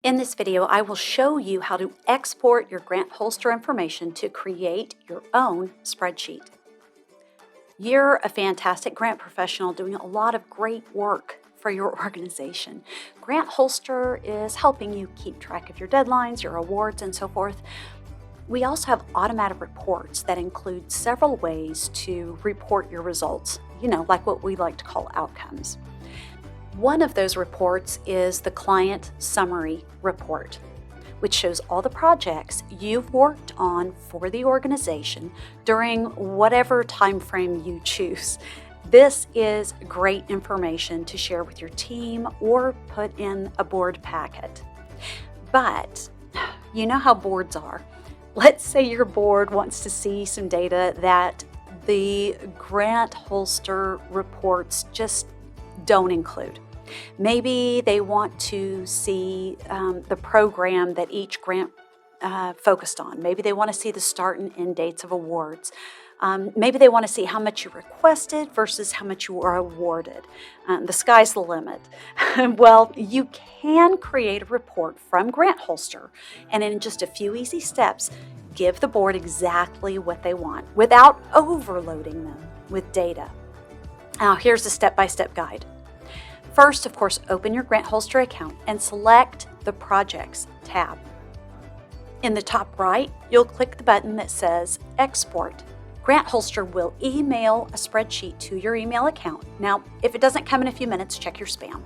In this video, I will show you how to export your grant holster information to create your own spreadsheet. You're a fantastic grant professional doing a lot of great work for your organization. Grant holster is helping you keep track of your deadlines, your awards, and so forth. We also have automatic reports that include several ways to report your results, like what we like to call outcomes. One of those reports is the client summary report, which shows all the projects you've worked on for the organization during whatever time frame you choose. This is great information to share with your team or put in a board packet. But you know how boards are. Let's say your board wants to see some data that the grant holster reports just don't include. Maybe they want to see the program that each grant focused on. Maybe they want to see the start and end dates of awards. Maybe they want to see how much you requested versus how much you were awarded. The sky's the limit. Well, you can create a report from Grant Holster, and in just a few easy steps, give the board exactly what they want without overloading them with data. Now, here's a step-by-step guide. First, of course, open your Grant Holster account and select the Projects tab. In the top right, you'll click the button that says Export. Grant Holster will email a spreadsheet to your email account. Now, if it doesn't come in a few minutes, check your spam.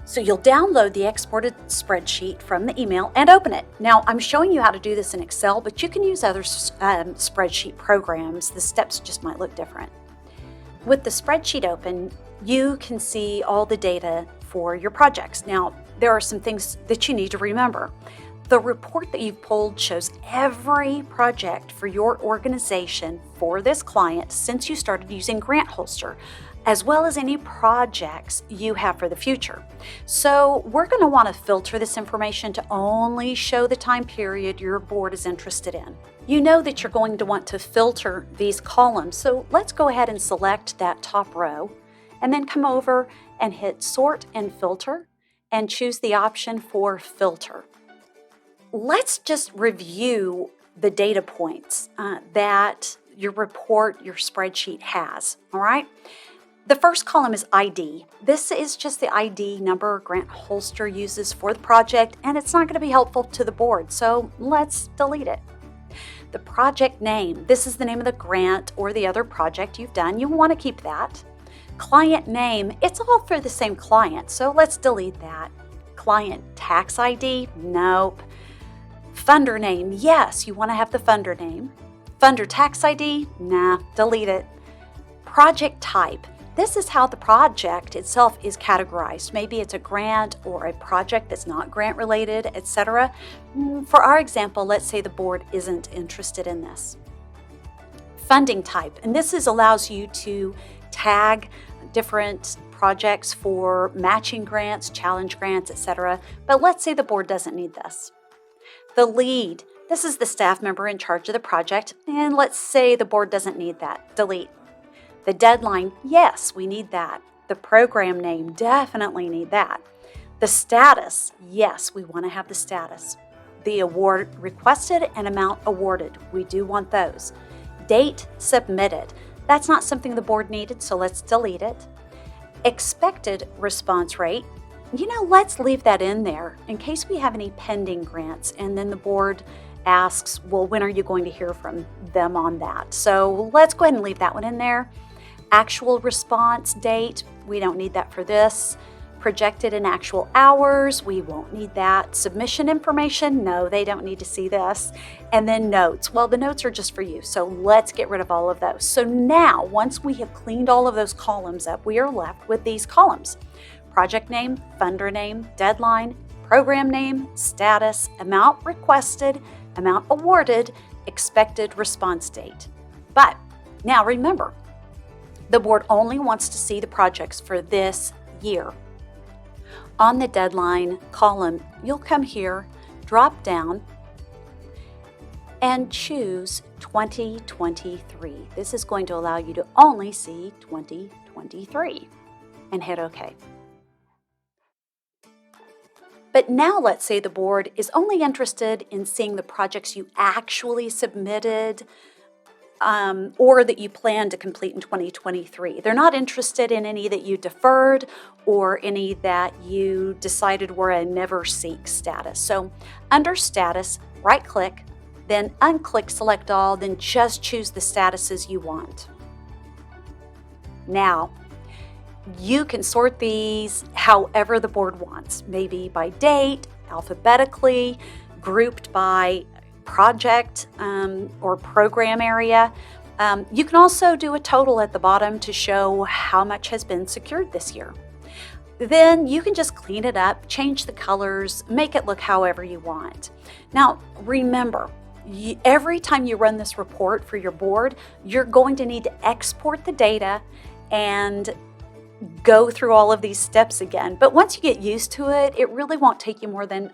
So you'll download the exported spreadsheet from the email and open it. Now, I'm showing you how to do this in Excel, but you can use other spreadsheet programs. The steps just might look different. With the spreadsheet open, you can see all the data for your projects. Now, there are some things that you need to remember. The report that you've pulled shows every project for your organization for this client since you started using Grant Holster, as well as any projects you have for the future. So we're going to want to filter this information to only show the time period your board is interested in. You know that you're going to want to filter these columns, so let's go ahead and select that top row and then come over and hit Sort and Filter and choose the option for Filter. Let's just review the data points that your report, your spreadsheet has, all right? The first column is ID. This is just the ID number Grant Holster uses for the project, and it's not going to be helpful to the board, so let's delete it. The project name, this is the name of the grant or the other project you've done. You want to keep that. Client name, it's all for the same client, so let's delete that. Client tax ID, nope. Funder name, yes, you want to have the funder name. Funder tax ID, nah, delete it. Project type, this is how the project itself is categorized. Maybe it's a grant or a project that's not grant related, etc. For our example, let's say the board isn't interested in this. Funding type, and this allows you to tag different projects for matching grants, challenge grants, etc. But let's say the board doesn't need this. The lead, this is the staff member in charge of the project, and let's say the board doesn't need that. Delete. The deadline, yes, we need that. The program name, definitely need that. The status, yes, we want to have the status. The award requested and amount awarded, we do want those. Date submitted, that's not something the board needed, so let's delete it. Expected response rate, let's leave that in there in case we have any pending grants and then the board asks, well, when are you going to hear from them on that? So let's go ahead and leave that one in there. Actual response date, we don't need that for this. Projected and actual hours, we won't need that. Submission information, no, they don't need to see this. And then notes, well, the notes are just for you, so let's get rid of all of those. So now, once we have cleaned all of those columns up, we are left with these columns. Project name, funder name, deadline, program name, status, amount requested, amount awarded, expected response date. But now remember, the board only wants to see the projects for this year. On the deadline column, you'll come here, drop down, and choose 2023. This is going to allow you to only see 2023, and hit OK. But now let's say the board is only interested in seeing the projects you actually submitted or that you plan to complete in 2023. They're not interested in any that you deferred or any that you decided were a never seek status. So under status, right click, then unclick select all, then just choose the statuses you want. Now, you can sort these however the board wants, maybe by date, alphabetically, grouped by project or program area. You can also do a total at the bottom to show how much has been secured this year. Then you can just clean it up, change the colors, make it look however you want. Now, remember, every time you run this report for your board, you're going to need to export the data and go through all of these steps again. But once you get used to it, it really won't take you more than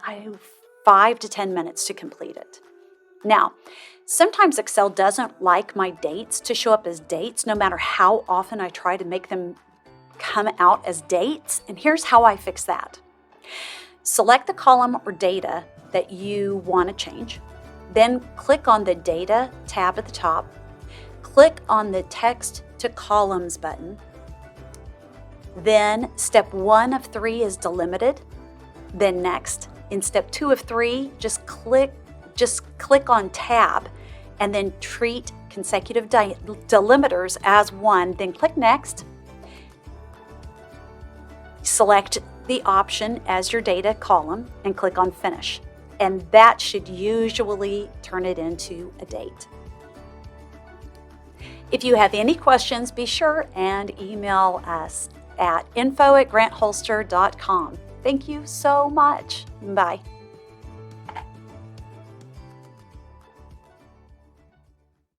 5 to 10 minutes to complete it. Now, sometimes Excel doesn't like my dates to show up as dates, no matter how often I try to make them come out as dates. And here's how I fix that. Select the column or data that you want to change. Then click on the Data tab at the top. Click on the Text to Columns button. Then step 1 of 3 is delimited. Then next, in step 2 of 3, just click on Tab and then treat consecutive delimiters as one. Then click Next. Select the option as your data column and click on Finish. And that should usually turn it into a date. If you have any questions, be sure and email us at info@grantholster.com. Thank you so much. Bye.